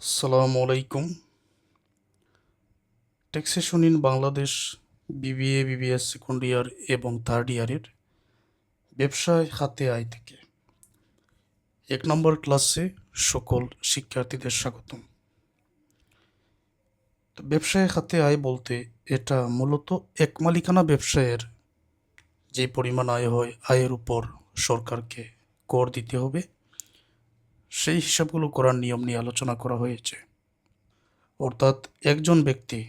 আসসালামু আলাইকুম। Taxation in Bangladesh BBA BBS second year এবং থার্ড ইয়ারের ব্যবসায় খাতে আয় থেকে 1 নম্বর ক্লাসে সকল শিক্ষার্থীদের স্বাগতম। তো ব্যবসায় খাতে আয় বলতে এটা মূলত এক মালিকানা ব্যবসায়ের যে পরিমাণ আয় হয়, আয়ের উপর সরকারকে কর দিতে হবে, সেই হিসাবগুলো করার নিয়ম নিয়ে আলোচনা করা হয়েছে। অর্থাৎ একজন ব্যক্তি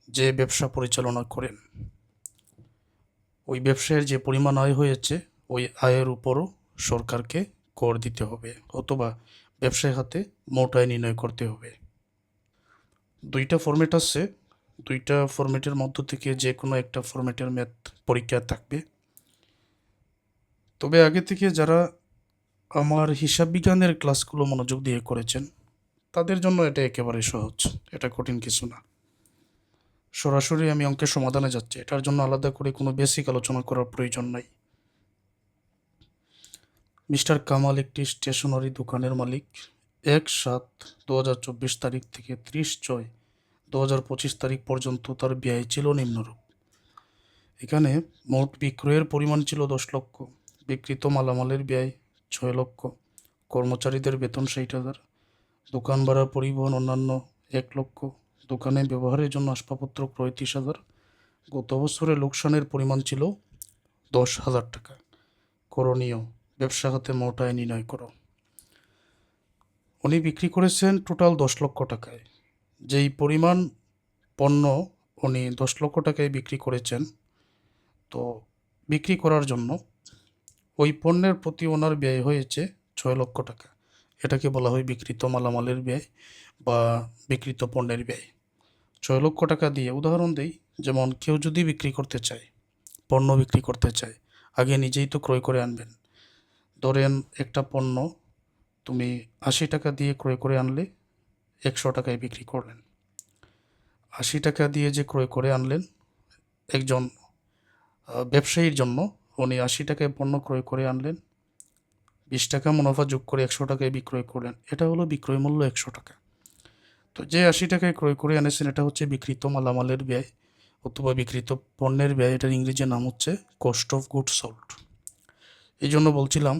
যে ব্যবসা পরিচালনা করেন, ওই ব্যবসায়ের যে পরিমাণ আয় হয়েছে ওই আয়ের উপরও সরকারকে কর দিতে হবে, অথবা ব্যবসায় খাতে মোট আয় নির্ণয় করতে হবে। দুইটা ফরম্যাট আছে, দুইটা ফরম্যাটের মধ্য থেকে যে কোনো একটা ফরম্যাটের ম্যাথ পরীক্ষা থাকবে। তবে আগে থেকে যারা আমার হিসাব বিজ্ঞানের ক্লাসগুলো মনোযোগ দিয়ে করেছেন তাদের জন্য এটা একেবারে সহজ, এটা কঠিন কিছু না। সরাসরি আমি অঙ্কের সমাধানে যাচ্ছি, এটার জন্য আলাদা করে কোনো বেসিক আলোচনা করার প্রয়োজন নাই। মিস্টার কামাল একটি স্টেশনারি দোকানের মালিক। 1/7/2024 তারিখ থেকে 30/6/2025 তারিখ পর্যন্ত তার ব্যয় ছিল নিম্নরূপ। এখানে মোট বিক্রয়ের পরিমাণ ছিল 10 লক্ষ, বিক্রিত মালামালের ব্যয় 6 লক্ষ, কর্মচারীদের বেতন 60,000, দোকান ভাড়া পরিবহন অন্যান্য 1 লক্ষ, দোকানে ব্যবহারের জন্য আসবাবপত্র ক্রয় 30,000। গত বছরে লোকসানের পরিমাণ ছিল 10,000 টাকা। করণীয়: ব্যবসা খাতে মোট আয় নির্ণয় করো। উনি বিক্রি করেছেন টোটাল 10 লক্ষ টাকায়। যেই পরিমাণ পণ্য উনি 10 লক্ষ টাকায় বিক্রি করেছেন, তো বিক্রি করার জন্য ওই পণ্যের প্রতি ওনার ব্যয় হয়েছে 6 লক্ষ টাকা। এটাকে বলা হয় বিক্রিত মালামালের ব্যয় বা বিক্রিত পণ্যের ব্যয়। 6 লক্ষ টাকা দিয়ে উদাহরণ দেই, যেমন কেউ যদি বিক্রি করতে চায়, পণ্য বিক্রি করতে চায়, আগে নিজেই তো ক্রয় করে আনবেন। ধরেন একটা পণ্য তুমি 80 টাকা দিয়ে ক্রয় করে আনলে, 100 টাকায় বিক্রি করলেন। 80 টাকা দিয়ে যে ক্রয় করে আনলেন, একজন ব্যবসায়ীর জন্য উনি 80 টাকায় পণ্য ক্রয় করে আনলেন, 20 টাকা মুনাফা যোগ করে 100 টাকায় বিক্রয় করলেন। এটা হলো বিক্রয় মূল্য 100 টাকা। তো যে 80 টাকায় ক্রয় করে এনেছেন এটা হচ্ছে বিক্রিত মালামালের ব্যয় অথবা বিক্রিত পণ্যের ব্যয়। এটার ইংরেজি নাম হচ্ছে কস্ট অফ গুডস সোল্ড। এই জন্য বলছিলাম,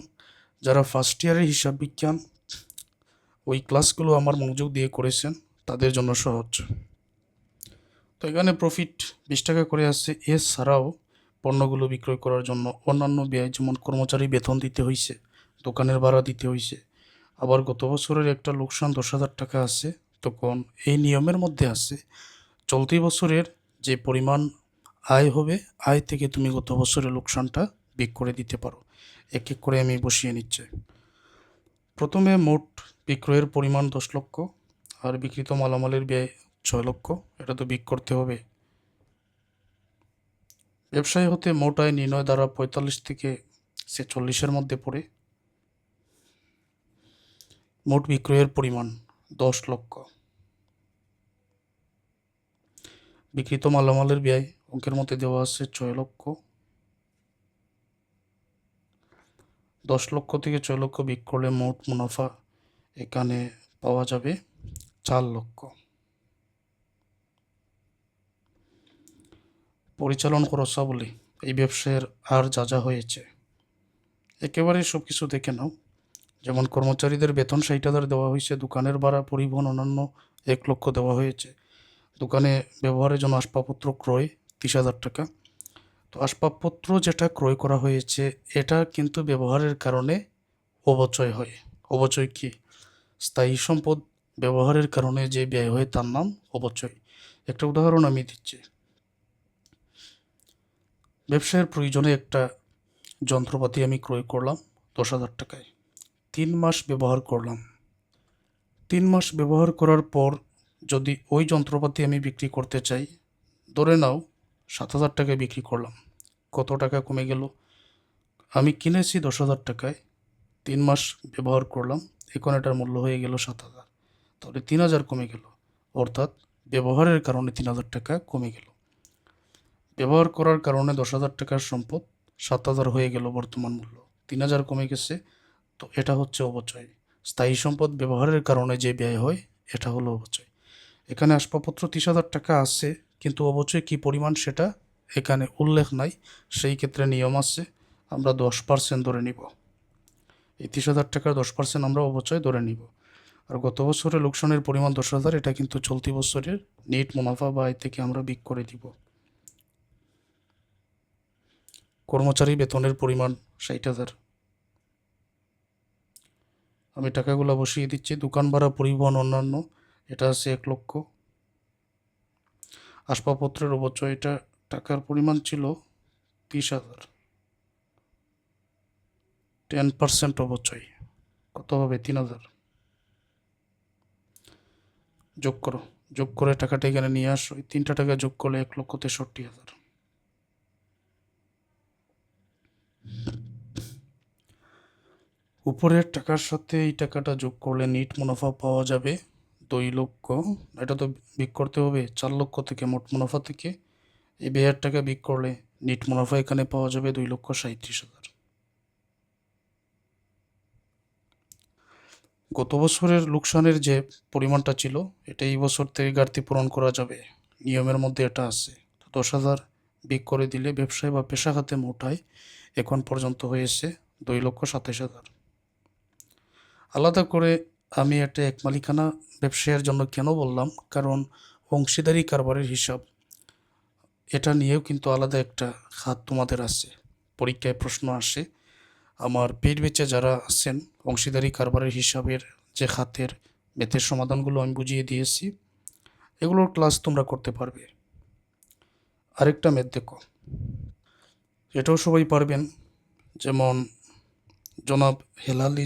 যারা ফার্স্ট ইয়ারের হিসাব বিজ্ঞান ওই ক্লাসগুলো আমার মনোযোগ দিয়ে করেছেন তাদের জন্য সহজ। তো এখানে প্রফিট 20 টাকা করে আসছে। এছাড়াও পণ্যগুলো বিক্রয় করার জন্য অন্যান্য ব্যয়, যেমন কর্মচারী বেতন দিতে হয়েছে, দোকানের ভাড়া দিতে হয়েছে, আবার গত বছরের একটা লোকসান 10,000 টাকা আছে। তখন এই নিয়মের মধ্যে আছে চলতি বছরের যে পরিমাণ আয় হবে, আয় থেকে তুমি গত বছরের লোকসানটা বিয়োগ করে দিতে পারো। এক এক করে আমি বসিয়ে নিচ্ছি। প্রথমে মোট বিক্রয়ের পরিমাণ 10 লক্ষ আর বিক্রিত মালামালের ব্যয় 6 লক্ষ, এটা তো বিয়োগ করতে হবে। ব্যবসায় হতে মোট আয় নির্ণয় দ্বারা 45 থেকে 46-এর মধ্যে পড়ে। মোট বিক্রয়ের পরিমাণ 10 লক্ষ, বিক্রিত মালামালের ব্যয় অঙ্কের মধ্যে দেওয়া আছে 6 লক্ষ। 10 লক্ষ থেকে 6 লক্ষ বিয়োগ করলে মোট মুনাফা এখানে পাওয়া যাবে 4 লক্ষ। পরিচালন খরচাবলী এই ব্যবসায়ের আর যা যা হয়েছে একেবারে সব কিছু দেখে নাও। যেমন কর্মচারীদের বেতন 60,000 দেওয়া হয়েছে, দোকানের ভাড়া পরিবহন অন্যান্য 1 লক্ষ দেওয়া হয়েছে, দোকানে ব্যবহারের জন্য আসবাবপত্র ক্রয় 30,000 টাকা। তো আসবাবপত্র যেটা ক্রয় করা হয়েছে এটা কিন্তু ব্যবহারের কারণে অপচয় হয়। অপচয় কি? স্থায়ী সম্পদ ব্যবহারের কারণে যে ব্যয় হয় তার নাম অপচয়। একটা উদাহরণ আমি দিচ্ছি। ব্যবসায়ের প্রয়োজনে একটা যন্ত্রপাতি আমি ক্রয় করলাম 10,000 টাকায়, 3 মাস ব্যবহার করলাম। 3 মাস ব্যবহার করার পর যদি ওই যন্ত্রপাতি আমি বিক্রি করতে চাই, ধরে নাও 7,000 টাকায় বিক্রি করলাম, কত টাকা কমে গেল? আমি কিনেছি 10,000 টাকায়, 3 মাস ব্যবহার করলাম, এখন এটার মূল্য হয়ে গেল 7,000, তাহলে 3,000 কমে গেল। অর্থাৎ ব্যবহারের কারণে 3,000 টাকা কমে গেল। ব্যবহার করার কারণে 10,000 টাকার সম্পদ 7,000 হয়ে গেল বর্তমান মূল্য, 3,000 কমে গেছে। তো এটা হচ্ছে অপচয়। স্থায়ী সম্পদ ব্যবহারের কারণে যে ব্যয় হয় এটা হলো অবচয়। এখানে আসবাবপত্র 30,000 টাকা আছে, কিন্তু অবচয় কী পরিমাণ সেটা এখানে উল্লেখ নাই। সেই ক্ষেত্রে নিয়ম আছে, আমরা 10% ধরে নিব। এই 30,000 টাকার 10% আমরা অবচয় ধরে নিব। আর গত বছরের লোকসানের পরিমাণ 10,000, এটা কিন্তু চলতি বছরের নেট মুনাফা বা আয় থেকে আমরা বিক করে দিব। কর্মচারী বেতনের পরিমাণ 60,000। আমি টাকাগুলো বসিয়ে দিচ্ছি। দোকান ভাড়া, পরিবহন, অন্যান্য, এটা আছে 1 লক্ষ। আসবাবপত্রের অবচয়, এটা টাকার পরিমাণ ছিল 30,000। 10% অবচয় কত হবে? 3,000। যোগ করো, যোগ করে টাকাটা এখানে নিয়ে আসো। এই 3টা টাকা যোগ করলে 1,63,000। উপরের টাকার সাথে এই টাকাটা যোগ করলে নিট মুনাফা পাওয়া যাবে 2 লক্ষ। এটা তো বিক করতে হবে 4 লক্ষ থেকে, মোট মুনাফা থেকে এই ব্যয়ের টাকা বিক করলে নিট মুনাফা এখানে পাওয়া যাবে 2,37,000। গত বছরের লোকসানের যে পরিমাণটা ছিল, এটা এই বছর থেকে ঘাটতি পূরণ করা যাবে, নিয়মের মধ্যে এটা আছে। 10,000 বিক করে দিলে ব্যবসায় বা পেশা খাতে মোট আয় এখন পর্যন্ত হয়েছে 2,27,000। আলাদা করে আমি এটা এক মালিকানা ব্যবসায়ের জন্য কেন বললাম, কারণ অংশীদারি কারবারের হিসাব, এটা নিয়েও কিন্তু আলাদা একটা খাত তোমাদের আছে, পরীক্ষায় প্রশ্ন আসে। আমার পেইড ব্যাচে যারা আছেন, অংশীদারি কারবারের হিসাবের যে খাতের ম্যাথের সমাধানগুলো আমি বুঝিয়ে দিয়েছি, এগুলোর ক্লাস তোমরা করতে পারবে। আরেকটা ম্যাথ দেখো, এটাও সবাই পারবেন। যেমন জনাব হেলালি,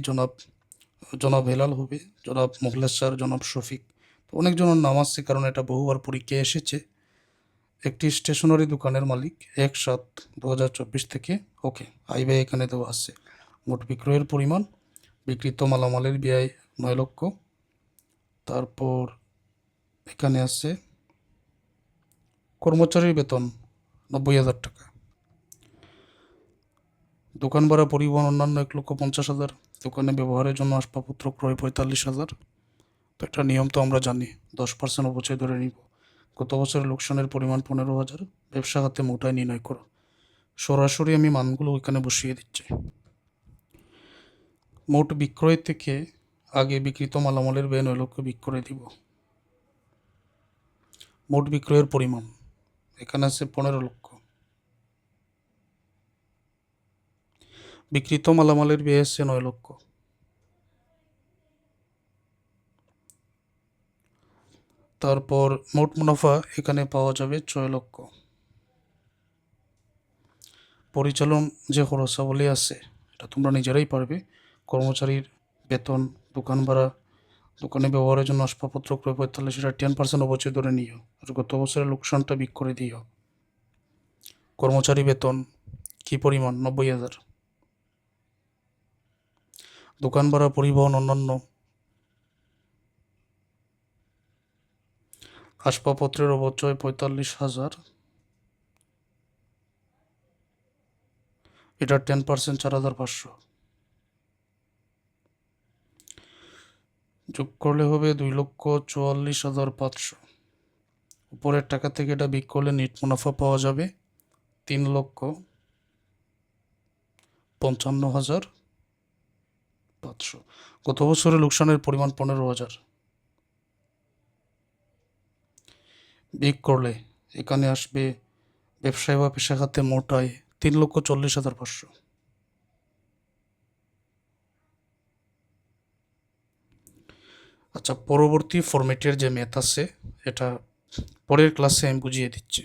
জনাব হেলাল হবে, জনাব মোখলেসার, জনাব শফিক, তো অনেকজনের নাম আসছে, কারণ এটা বহুবার পরীক্ষায় এসেছে। একটি স্টেশনারি দোকানের মালিক 1/7/2024 থেকে। ওকে, আয় ব্যয় এখানে দেওয়া আছে। মোট বিক্রয়ের পরিমাণ, বিক্রিত মালামালের ব্যয় 9 লক্ষ। তারপর এখানে আছে কর্মচারীর বেতন 90,000 টাকা। দোকান ভাড়া, পরিবহন, অন্যান্য 1,50,000। দোকানে ব্যবহারের জন্য আসবাবপত্র ক্রয় 45,000। তো এটা নিয়ম তো আমরা জানি, 10% অবচয় ধরে নিব। গত বছরের লোকসানের পরিমাণ 15,000। ব্যবসা খাতে মোট আয় নির্ণয় করো। সরাসরি আমি মানগুলো ওইখানে বসিয়ে দিচ্ছি। মোট বিক্রয় থেকে আগে বিক্রিত মালামালের ব্যয় 9 লক্ষ বিক করে দিব। মোট বিক্রয়ের পরিমাণ এখানে আছে 15 লক্ষ। বিক্রিত মালামালের ব্যয় আছে 9 লক্ষ। তারপর মোট মুনাফা এখানে পাওয়া যাবে 6 লক্ষ। পরিচালন যে খরচাবলী আছে, এটা তোমরা নিজেরাই পারবে। কর্মচারীর বেতন, দোকান ভাড়া, দোকানে ব্যবহারের জন্য আসবাবপত্র ক্রয় 45, সেটা 10% অবচয় ধরে নিও। আর গত বছরের লোকসানটা বিক করে দিও। কর্মচারী বেতন কি পরিমাণ? 90,000। দোকান ভাড়া, পরিবহন, অন্যান্য, আসবাবপত্রের অবচয় 45,000। এটার 10% 4,500। যোগ করলে হবে 2,44,500। উপরের টাকা থেকে এটা বিক করলে নেট মুনাফা পাওয়া যাবে 3,55,500। গত বছরের লোকসানের পরিমাণ 15,000। বিক করলে এখানে আসবে ব্যবসায় বা পেশা খাতে মোট আয় 3,40,500। আচ্ছা, পরবর্তী ফরম্যাটের যে ম্যাথ আছে, এটা পরের ক্লাসে আমি বুঝিয়ে দিচ্ছি।